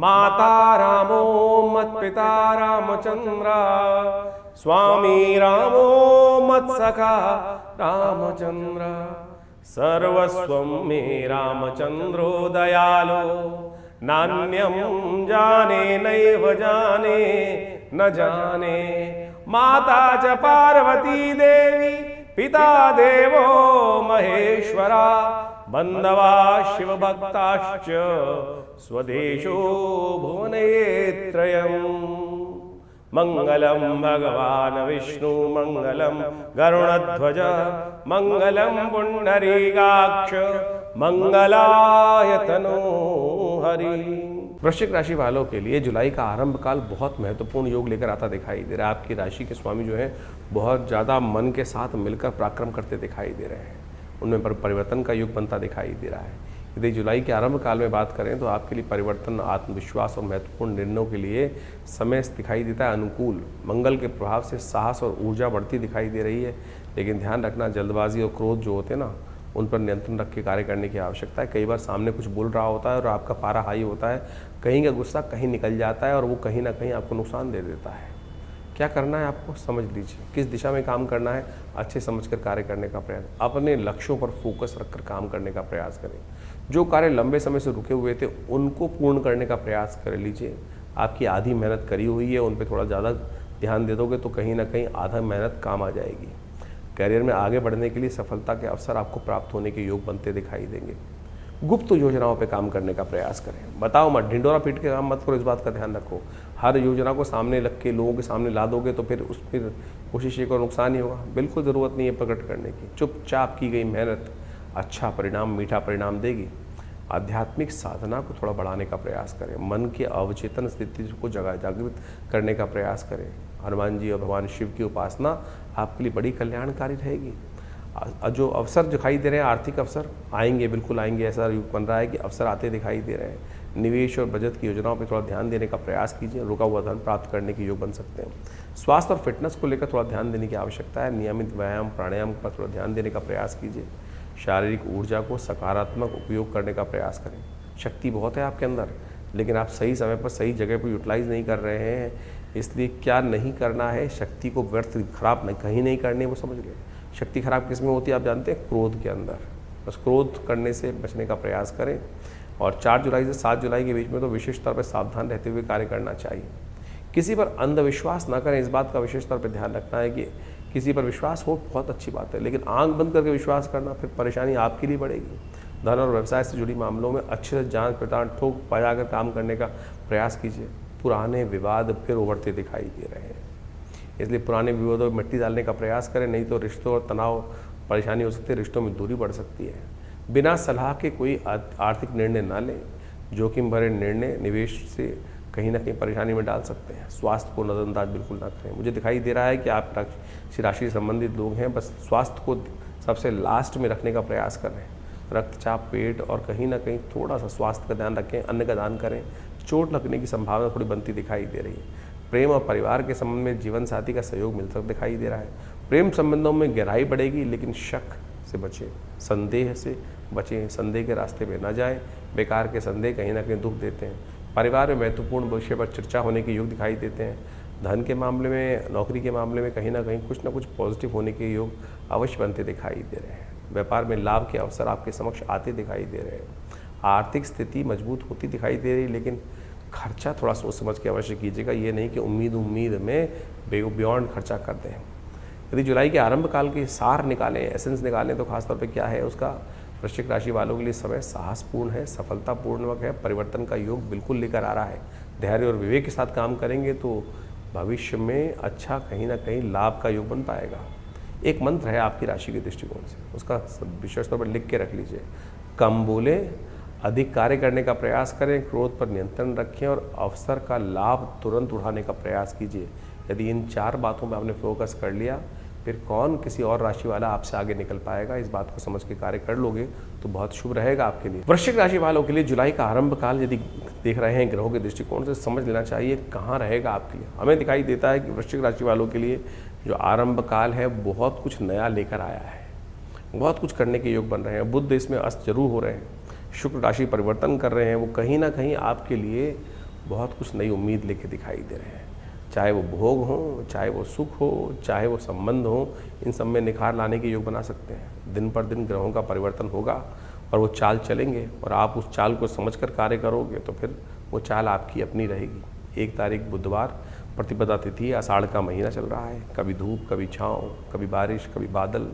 माता रामो मत्पिता रामचंद्र, स्वामी रामो मत्सखा रामचंद्र, सर्वस्वं मे रामचंद्रो दयालो, नान्यं जाने नैव जाने न जाने। माता च पार्वती देवी, पिता देवो महेश्वरा, बंधवा शिव भक्ताश्च, स्वदेशो भुवनत्रयम्। मंगलम भगवान विष्णु मंगलम गरुड़ध्वज, मंगलम पुंडरीकाक्ष, मंगलाय तनो हरि। वृश्चिक राशि वालों के लिए जुलाई का आरंभ काल बहुत महत्वपूर्ण योग लेकर आता दिखाई दे रहा है। आपकी राशि के स्वामी जो है बहुत ज़्यादा मन के साथ मिलकर पराक्रम करते दिखाई दे रहे हैं, उनमें परिवर्तन का योग बनता दिखाई दे रहा है। यदि जुलाई के आरंभ काल में बात करें तो आपके लिए परिवर्तन, आत्मविश्वास और महत्वपूर्ण निर्णयों के लिए समय दिखाई देता है अनुकूल। मंगल के प्रभाव से साहस और ऊर्जा बढ़ती दिखाई दे रही है, लेकिन ध्यान रखना जल्दबाजी और क्रोध जो होते हैं ना, उन पर नियंत्रण रख के कार्य करने की आवश्यकता है। कई बार सामने कुछ बोल रहा होता है और आपका पारा हाई होता है, कहीं का गुस्सा कहीं निकल जाता है और वो कहीं ना कहीं आपको नुकसान दे देता है। क्या करना है आपको समझ लीजिए, किस दिशा में काम करना है अच्छे समझकर कार्य करने का प्रयास, अपने लक्ष्यों पर फोकस रखकर काम करने का प्रयास करें। जो कार्य लंबे समय से रुके हुए थे उनको पूर्ण करने का प्रयास कर लीजिए। आपकी आधी मेहनत करी हुई है, उन पर थोड़ा ज़्यादा ध्यान दे दोगे तो कहीं ना कहीं आधा मेहनत काम आ जाएगी। करियर में आगे बढ़ने के लिए सफलता के अवसर आपको प्राप्त होने के योग बनते दिखाई देंगे। गुप्त योजनाओं पे काम करने का प्रयास करें। बताओ मत, ढिंडोरा पीट के काम मत करो, इस बात का ध्यान रखो। हर योजना को सामने रख के लोगों के सामने ला दोगे तो फिर उस पर कोशिश एक और नुकसान ही होगा। बिल्कुल ज़रूरत नहीं है प्रकट करने की। चुपचाप की गई मेहनत अच्छा परिणाम, मीठा परिणाम देगी। आध्यात्मिक साधना को थोड़ा बढ़ाने का प्रयास करें। मन के अवचेतन स्थिति को जागृत करने का प्रयास करें। हनुमान जी और भगवान शिव की उपासना आपके लिए बड़ी कल्याणकारी रहेगी। जो अवसर दिखाई दे रहे हैं, आर्थिक अवसर आएंगे, बिल्कुल आएंगे। ऐसा युग बन रहा है कि अवसर आते दिखाई दे रहे हैं। निवेश और बचत की योजनाओं पर थोड़ा ध्यान देने का प्रयास कीजिए, रुका हुआ धन प्राप्त करने के योग बन सकते हैं। स्वास्थ्य और फिटनेस को लेकर थोड़ा ध्यान देने की आवश्यकता है। नियमित व्यायाम प्राणायाम पर थोड़ा ध्यान देने का प्रयास कीजिए। शारीरिक ऊर्जा को सकारात्मक उपयोग करने का प्रयास करें। शक्ति बहुत है आपके अंदर, लेकिन आप सही समय पर सही जगह पर यूटिलाइज नहीं कर रहे हैं। इसलिए क्या नहीं करना है, शक्ति को व्यर्थ खराब नहीं कहीं नहीं करनी है, वो समझ लें। शक्ति खराब किस में होती है आप जानते हैं? क्रोध के अंदर। बस क्रोध करने से बचने का प्रयास करें। और 4 जुलाई से 7 जुलाई के बीच में तो विशेष तौर पर सावधान रहते हुए कार्य करना चाहिए। किसी पर अंधविश्वास ना करें, इस बात का विशेष तौर पर ध्यान रखना है कि किसी पर विश्वास हो बहुत अच्छी बात है, लेकिन आंख बंद करके विश्वास करना फिर परेशानी आपके लिए बढ़ेगी। धन और व्यवसाय से जुड़ी मामलों में अच्छे से जांच पड़ताल ठोक बजाकर काम करने का प्रयास कीजिए। पुराने विवाद फिर उभरते दिखाई दे रहे हैं, इसलिए पुराने विवादों में मिट्टी डालने का प्रयास करें, नहीं तो रिश्तों और तनाव परेशानी हो सकती है, रिश्तों में दूरी बढ़ सकती है। बिना सलाह के कोई आर्थिक निर्णय ना लें। जोखिम भरे निर्णय निवेश से कहीं ना कहीं परेशानी में डाल सकते हैं। स्वास्थ्य को नज़रअंदाज बिल्कुल ना करें। मुझे दिखाई दे रहा है कि आप राशि से संबंधित लोग हैं, बस स्वास्थ्य को सबसे लास्ट में रखने का प्रयास कर रहे हैं। रक्तचाप, पेट और कहीं ना कहीं थोड़ा सा स्वास्थ्य का ध्यान रखें। अन्न का दान करें। चोट लगने की संभावना थोड़ी बनती दिखाई दे रही है। प्रेम और परिवार के संबंध में जीवन साथी का सहयोग मिलता दिखाई दे रहा है। प्रेम संबंधों में गहराई बढ़ेगी, लेकिन शक से बचें, संदेह से बचें। संदेह के रास्ते में न जाएं। बेकार के संदेह कहीं ना कहीं दुख देते हैं। परिवार में महत्वपूर्ण विषय पर चर्चा होने के योग दिखाई देते हैं। धन के मामले में, नौकरी के मामले में कहीं ना कहीं कुछ ना कुछ पॉजिटिव होने के योग अवश्य बनते दिखाई दे रहे हैं। व्यापार में लाभ के अवसर आपके समक्ष आते दिखाई दे रहे हैं। आर्थिक स्थिति मजबूत होती दिखाई दे रही है, लेकिन खर्चा थोड़ा सोच समझ के अवश्य कीजिएगा। ये नहीं कि उम्मीद में बियॉन्ड खर्चा कर दें। यदि जुलाई के आरंभ काल के सार निकालें, एसेंस निकालें, तो खासतौर पे क्या है उसका? वृश्चिक राशि वालों के लिए समय साहसपूर्ण है, सफलतापूर्णक है, परिवर्तन का योग बिल्कुल लेकर आ रहा है। धैर्य और विवेक के साथ काम करेंगे तो भविष्य में अच्छा कहीं ना कहीं लाभ का योग बन पाएगा। एक मंत्र है आपकी राशि के दृष्टिकोण से, उसका विशेष तौर पर लिख के रख लीजिए। कम बोले, अधिक कार्य करने का प्रयास करें, क्रोध पर नियंत्रण रखें और अवसर का लाभ तुरंत उठाने का प्रयास कीजिए। यदि इन 4 बातों पर आपने फोकस कर लिया, फिर कौन किसी और राशि वाला आपसे आगे निकल पाएगा। इस बात को समझ के कार्य कर लोगे तो बहुत शुभ रहेगा आपके लिए। वृश्चिक राशि वालों के लिए जुलाई का आरंभ काल यदि देख रहे हैं ग्रहों के दृष्टिकोण से, समझ लेना चाहिए कहाँ रहेगा आपके लिए। हमें दिखाई देता है कि वृश्चिक राशि वालों के लिए जो आरंभ काल है बहुत कुछ नया लेकर आया है, बहुत कुछ करने के योग बन रहे हैं। बुध इसमें अस्त जरूर हो रहे हैं, शुक्र राशि परिवर्तन कर रहे हैं, वो कहीं ना कहीं आपके लिए बहुत कुछ नई उम्मीद लेके दिखाई दे रहे हैं। चाहे वो भोग हो, चाहे वो सुख हो, चाहे वो संबंध हो, इन सब में निखार लाने के योग बना सकते हैं। दिन पर दिन ग्रहों का परिवर्तन होगा और वो चाल चलेंगे और आप उस चाल को समझकर कार्य करोगे तो फिर वो चाल आपकी अपनी रहेगी। 1 तारीख बुधवार, प्रतिपदा तिथि, आषाढ़ का महीना चल रहा है। कभी धूप, कभी छाँव, कभी बारिश, कभी बादल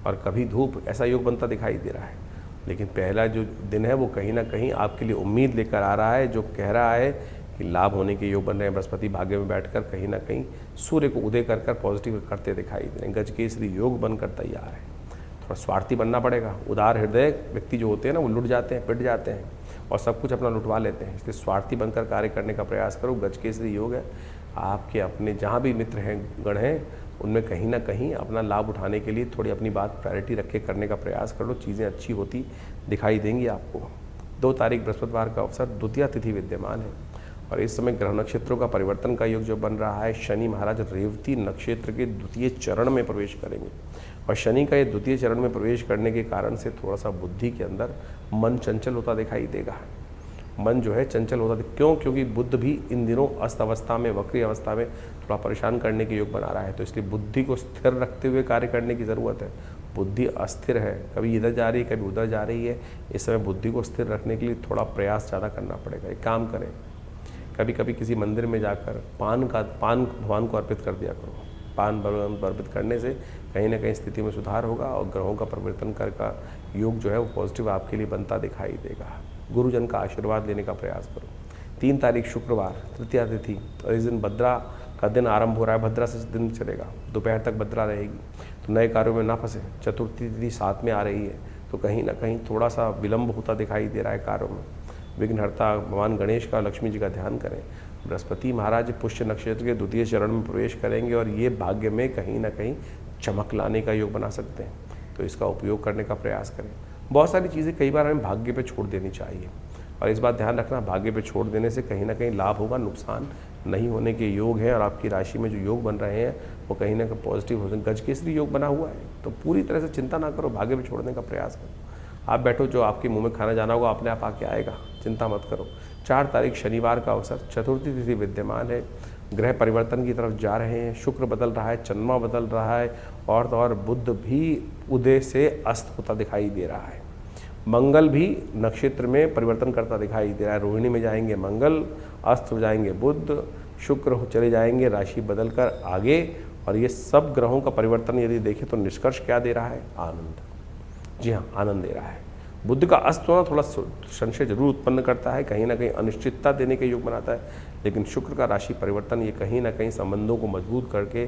और कभी धूप, ऐसा योग बनता दिखाई दे रहा है। लेकिन पहला जो दिन है वो कहीं ना कहीं आपके लिए उम्मीद लेकर आ रहा है, जो कह रहा है कि लाभ होने के योग बन रहे हैं। बृहस्पति भाग्य में बैठकर कहीं ना कहीं सूर्य को उदय कर पॉजिटिव करते दिखाई दे रहे हैं। गजकेसरी योग बनकर तैयार है। थोड़ा स्वार्थी बनना पड़ेगा। उदार हृदय व्यक्ति जो होते हैं ना, वो लुट जाते हैं, पिट जाते हैं और सब कुछ अपना लुटवा लेते हैं। इसलिए स्वार्थी बनकर कार्य करने का प्रयास करो। गजकेसरी योग है। आपके अपने जहाँ भी मित्र हैं, गण हैं, उनमें कहीं ना कहीं अपना लाभ उठाने के लिए थोड़ी अपनी बात प्रायोरिटी रख के करने का प्रयास कर लो। चीज़ें अच्छी होती दिखाई देंगी आपको। 2 तारीख बृहस्पतिवार का अवसर, द्वितीया तिथि विद्यमान है और इस समय ग्रह नक्षत्रों का परिवर्तन का योग जो बन रहा है। शनि महाराज रेवती नक्षत्र के द्वितीय चरण में प्रवेश करेंगे और शनि का ये द्वितीय चरण में प्रवेश करने के कारण से थोड़ा सा बुद्धि के अंदर मन चंचल होता दिखाई देगा। मन जो है चंचल होता क्यों? क्योंकि बुध भी इन दिनों अस्त अवस्था में, वक्री अवस्था में थोड़ा परेशान करने के योग बना रहा है। तो इसलिए बुद्धि को स्थिर रखते हुए कार्य करने की ज़रूरत है। बुद्धि अस्थिर है, कभी इधर जा रही है, कभी उधर जा रही है। इस समय बुद्धि को स्थिर रखने के लिए थोड़ा प्रयास ज़्यादा करना पड़ेगा। एक काम करें, कभी कभी किसी मंदिर में जाकर पान भगवान को अर्पित कर दिया करो। पान भगवान को अर्पित करने से कहीं ना कहीं स्थिति में सुधार होगा और ग्रहों का परिवर्तन कर का योग जो है वो पॉजिटिव आपके लिए बनता दिखाई देगा। गुरुजन का आशीर्वाद लेने का प्रयास करो। 3 तारीख शुक्रवार, तृतीया तिथि और इस दिन भद्रा का दिन आरंभ हो रहा है। भद्रा से दिन चलेगा, दोपहर तक भद्रा रहेगी, तो नए कार्यों में ना फंसे। चतुर्थी तिथि साथ में आ रही है, तो कहीं ना कहीं थोड़ा सा विलंब होता दिखाई दे रहा है कार्यों में। विघ्नहर्ता भगवान गणेश का, लक्ष्मी जी का ध्यान करें। बृहस्पति महाराज पुष्य नक्षत्र के द्वितीय चरण में प्रवेश करेंगे और ये भाग्य में कहीं ना कहीं चमक लाने का योग बना सकते हैं, तो इसका उपयोग करने का प्रयास करें। बहुत सारी चीज़ें कई बार हमें भाग्य पे छोड़ देनी चाहिए और इस बात ध्यान रखना, भाग्य पे छोड़ देने से कहीं ना कहीं लाभ होगा, नुकसान नहीं होने के योग हैं। और आपकी राशि में जो योग बन रहे हैं वो कहीं ना कहीं पॉजिटिव हो। गजकेसरी योग बना हुआ है, तो पूरी तरह से चिंता ना करो, भाग्य पे छोड़ने का प्रयास करो। आप बैठो, जो आपके मुंह में खाना जाना होगा अपने आप आके आएगा, चिंता मत करो। 4 तारीख शनिवार का अवसर, चतुर्थी तिथि विद्यमान है। ग्रह परिवर्तन की तरफ जा रहे हैं। शुक्र बदल रहा है, चंद्रमा बदल रहा है और तो और बुध भी उदय से अस्त होता दिखाई दे रहा है। मंगल भी नक्षत्र में परिवर्तन करता दिखाई दे रहा है। रोहिणी में जाएंगे मंगल, अस्त हो जाएंगे बुध, शुक्र चले जाएंगे राशि बदल कर आगे। और ये सब ग्रहों का परिवर्तन यदि देखें तो निष्कर्ष क्या दे रहा है? आनंद। जी हाँ, आनंद दे रहा है। बुध का अस्त होना थोड़ा संशय जरूर उत्पन्न करता है, कहीं ना कहीं अनिश्चितता देने के योग बनाता है। लेकिन शुक्र का राशि परिवर्तन ये कहीं ना कहीं संबंधों को मजबूत करके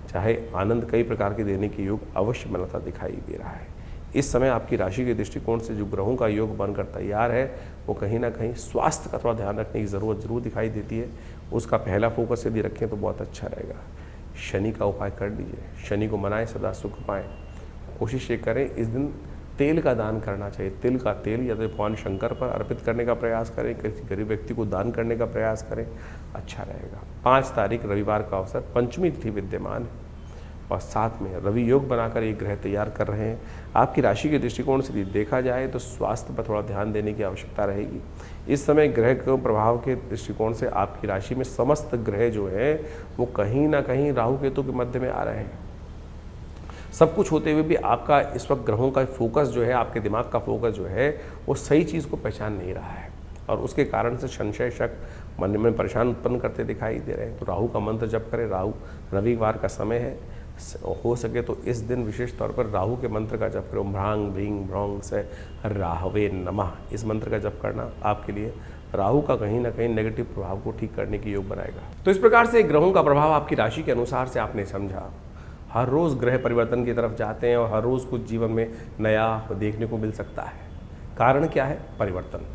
चाहे आनंद कई प्रकार के देने के योग अवश्य बनाता दिखाई दे रहा है। इस समय आपकी राशि के दृष्टिकोण से जो ग्रहों का योग बनकर तैयार है वो कहीं ना कहीं स्वास्थ्य का थोड़ा ध्यान रखने की ज़रूरत जरूर दिखाई देती है। उसका पहला फोकस यदि रखें तो बहुत अच्छा रहेगा। शनि का उपाय कर लीजिए, शनि को मनाएं, सदा सुख पाएँ। कोशिश ये करें इस दिन तेल का दान करना चाहिए। तिल का तेल या तो भगवान शंकर पर अर्पित करने का प्रयास करें, किसी गरीब व्यक्ति को दान करने का प्रयास करें, अच्छा रहेगा। 5 तारीख रविवार का अवसर, पंचमी तिथि विद्यमान है और साथ में रवि योग बनाकर एक ग्रह तैयार कर रहे हैं। आपकी राशि के दृष्टिकोण से देखा जाए तो स्वास्थ्य पर थोड़ा ध्यान देने की आवश्यकता रहेगी। इस समय ग्रह के प्रभाव के दृष्टिकोण से आपकी राशि में समस्त ग्रह जो है वो कहीं ना कहीं राहु केतु के मध्य में आ रहे हैं। सब कुछ होते हुए भी आपका इस वक्त ग्रहों का फोकस जो है, आपके दिमाग का फोकस जो है वो सही चीज़ को पहचान नहीं रहा है और उसके कारण से संशय, शक मन में परेशान उत्पन्न करते दिखाई दे रहे हैं। तो राहु का मंत्र जप करें। राहु रविवार का समय है, हो सके तो इस दिन विशेष तौर पर राहु के मंत्र का जप करो। भ्रांग भ्रींग भ्रौंग से राहवे नमः, इस मंत्र का जप करना आपके लिए राहु का कहीं ना कहीं नेगेटिव प्रभाव को ठीक करने की योग बनाएगा। तो इस प्रकार से ग्रहों का प्रभाव आपकी राशि के अनुसार से आपने समझा। हर रोज़ ग्रह परिवर्तन की तरफ जाते हैं और हर रोज़ कुछ जीवन में नया देखने को मिल सकता है। कारण क्या है? परिवर्तन।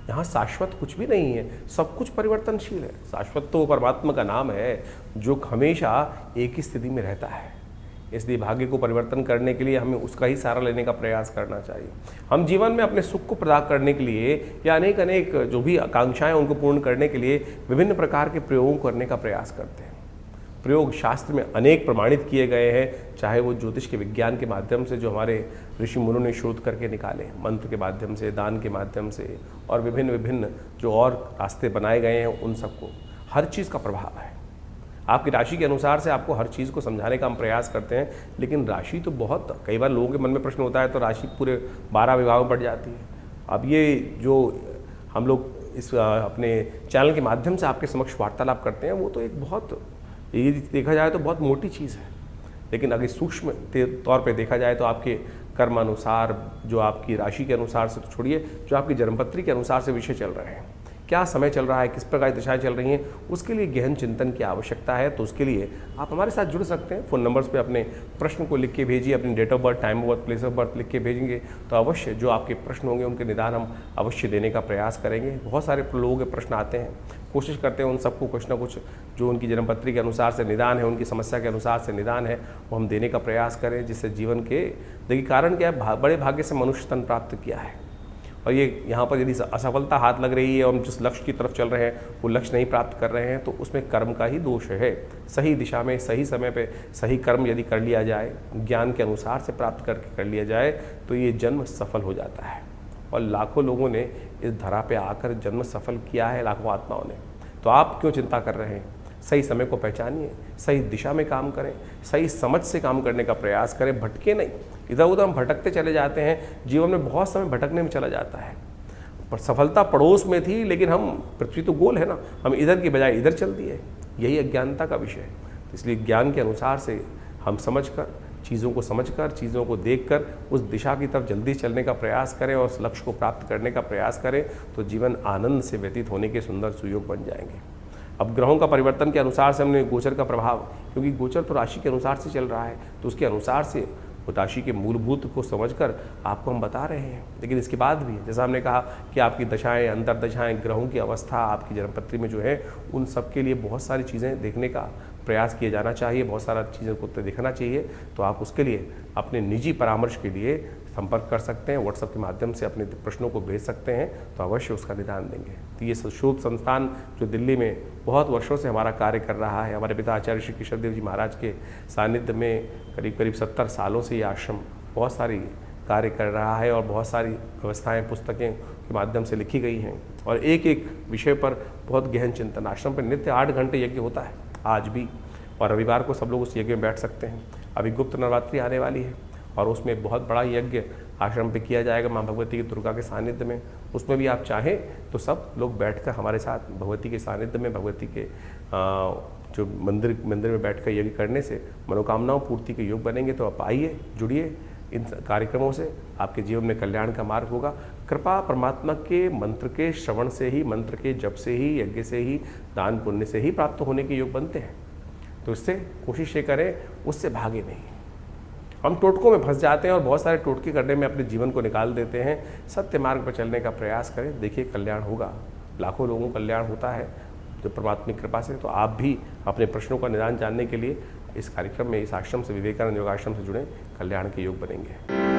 यहाँ शाश्वत कुछ भी नहीं है, सब कुछ परिवर्तनशील है। शाश्वत तो परमात्मा का नाम है जो हमेशा एक ही स्थिति में रहता है। इसलिए भाग्य को परिवर्तन करने के लिए हमें उसका ही सहारा लेने का प्रयास करना चाहिए। हम जीवन में अपने सुख को प्रदान करने के लिए या अनेक जो भी आकांक्षाएं उनको पूर्ण करने के लिए विभिन्न प्रकार के प्रयोगों करने का प्रयास करते हैं। प्रयोग शास्त्र में अनेक प्रमाणित किए गए हैं, चाहे वो ज्योतिष के विज्ञान के माध्यम से जो हमारे ऋषि मुनियों ने शोध करके निकाले, मंत्र के माध्यम से, दान के माध्यम से, और विभिन्न विभिन्न जो और रास्ते बनाए गए हैं, उन सबको हर चीज़ का प्रभाव है। आपकी राशि के अनुसार से आपको हर चीज़ को समझाने का हम प्रयास करते हैं, लेकिन राशि तो बहुत, कई बार लोगों के मन में प्रश्न होता है तो राशि पूरे 12 विभागों में बढ़ जाती है। अब ये जो हम लोग इस अपने चैनल के माध्यम से आपके समक्ष वार्तालाप करते हैं, वो तो एक बहुत, ये देखा जाए तो बहुत मोटी चीज़ है, लेकिन अगर सूक्ष्म तौर पे देखा जाए तो आपके कर्म अनुसार, जो आपकी राशि के अनुसार से तो छोड़िए, जो आपकी जन्मपत्री के अनुसार से विषय चल रहे हैं, क्या समय चल रहा है, किस प्रकार की दिशाएं चल रही हैं, उसके लिए गहन चिंतन की आवश्यकता है। तो उसके लिए आप हमारे साथ जुड़ सकते हैं। फ़ोन नंबर्स पे अपने प्रश्न को लिख के भेजिए, अपनी date of birth, time of birth, place of birth लिख के भेजेंगे तो अवश्य जो आपके प्रश्न होंगे उनके निदान हम अवश्य देने का प्रयास करेंगे। बहुत सारे लोगों के प्रश्न आते हैं, कोशिश करते हैं उन सबको कुछ ना कुछ जो उनकी जन्मपत्री के अनुसार से निदान है, उनकी समस्या के अनुसार से निदान है, वो हम देने का प्रयास करें, जिससे जीवन के, देखिए कारण क्या है, बड़े भाग्य से मनुष्य तन प्राप्त किया है, और ये यहाँ पर यदि असफलता हाथ लग रही है और हम जिस लक्ष्य की तरफ चल रहे हैं वो लक्ष्य नहीं प्राप्त कर रहे हैं, तो उसमें कर्म का ही दोष है। सही दिशा में, सही समय पे सही कर्म यदि कर लिया जाए, ज्ञान के अनुसार से प्राप्त करके कर लिया जाए, तो ये जन्म सफल हो जाता है। और लाखों लोगों ने इस धरा पे आकर जन्म सफल किया है, लाखों आत्माओं ने। तो आप क्यों चिंता कर रहे हैं? सही समय को पहचानिए, सही दिशा में काम करें, सही समझ से काम करने का प्रयास करें, भटके नहीं। इधर उधर हम भटकते चले जाते हैं, जीवन में बहुत समय भटकने में चला जाता है। पर सफलता पड़ोस में थी, लेकिन हम, पृथ्वी तो गोल है ना, हम इधर की बजाय इधर चल दिए। यही अज्ञानता का विषय है। इसलिए ज्ञान के अनुसार से हम समझकर, चीज़ों को समझकर, चीज़ों को देखकर उस दिशा की तरफ जल्दी चलने का प्रयास करें और उस लक्ष्य को प्राप्त करने का प्रयास करें, तो जीवन आनंद से व्यतीत होने के सुंदर सुयोग बन जाएंगे। अब ग्रहों का परिवर्तन के अनुसार से हमने गोचर का प्रभाव, क्योंकि गोचर तो राशि के अनुसार से चल रहा है, तो उसके अनुसार से राशि के मूलभूत को समझकर आपको हम बता रहे हैं। लेकिन इसके बाद भी जैसा हमने कहा कि आपकी दशाएं, अंतर्दशाएं, ग्रहों की अवस्था आपकी जन्मपत्री में जो है, उन सब के लिए बहुत सारी चीज़ें देखने का प्रयास किया जाना चाहिए, बहुत सारा चीज़ों को देखना चाहिए। तो आप उसके लिए अपने निजी परामर्श के लिए संपर्क कर सकते हैं, व्हाट्सएप के माध्यम से अपने प्रश्नों को भेज सकते हैं, तो अवश्य उसका निदान देंगे। तो ये शोध संस्थान जो दिल्ली में बहुत वर्षों से हमारा कार्य कर रहा है, हमारे पिता आचार्य श्री किशोर देव जी महाराज के सानिध्य में करीब करीब 70 सालों से ये आश्रम बहुत सारी कार्य कर रहा है, और बहुत सारी व्यवस्थाएं पुस्तकें के माध्यम से लिखी गई हैं, और एक एक विषय पर बहुत गहन चिंतन। आश्रम पर नित्य 8 घंटे यज्ञ होता है आज भी, और रविवार को सब लोग उस यज्ञ में बैठ सकते हैं। अभी गुप्त नवरात्रि आने वाली है, और उसमें बहुत बड़ा यज्ञ आश्रम पे किया जाएगा माँ भगवती की, दुर्गा के सानिध्य में। उसमें भी आप चाहें तो सब लोग बैठकर हमारे साथ भगवती के सानिध्य में, भगवती के जो मंदिर में बैठकर यज्ञ करने से मनोकामनाओं पूर्ति के योग बनेंगे। तो आप आइए, जुड़िए इन कार्यक्रमों से, आपके जीवन में कल्याण का मार्ग होगा। कृपा परमात्मा के मंत्र के श्रवण से ही, मंत्र के जप से ही, यज्ञ से ही, दान पुण्य से ही प्राप्त होने के योग बनते हैं। तो इससे कोशिश ये करें, उससे भागे नहीं। हम टोटकों में फंस जाते हैं और बहुत सारे टोटके करने में अपने जीवन को निकाल देते हैं। सत्य मार्ग पर चलने का प्रयास करें, देखिए कल्याण होगा। लाखों लोगों का कल्याण होता है जो परमात्मा की कृपा से। तो आप भी अपने प्रश्नों का निदान जानने के लिए इस कार्यक्रम में, इस आश्रम से, विवेकानंद योगाश्रम से जुड़े, कल्याण के योग बनेंगे।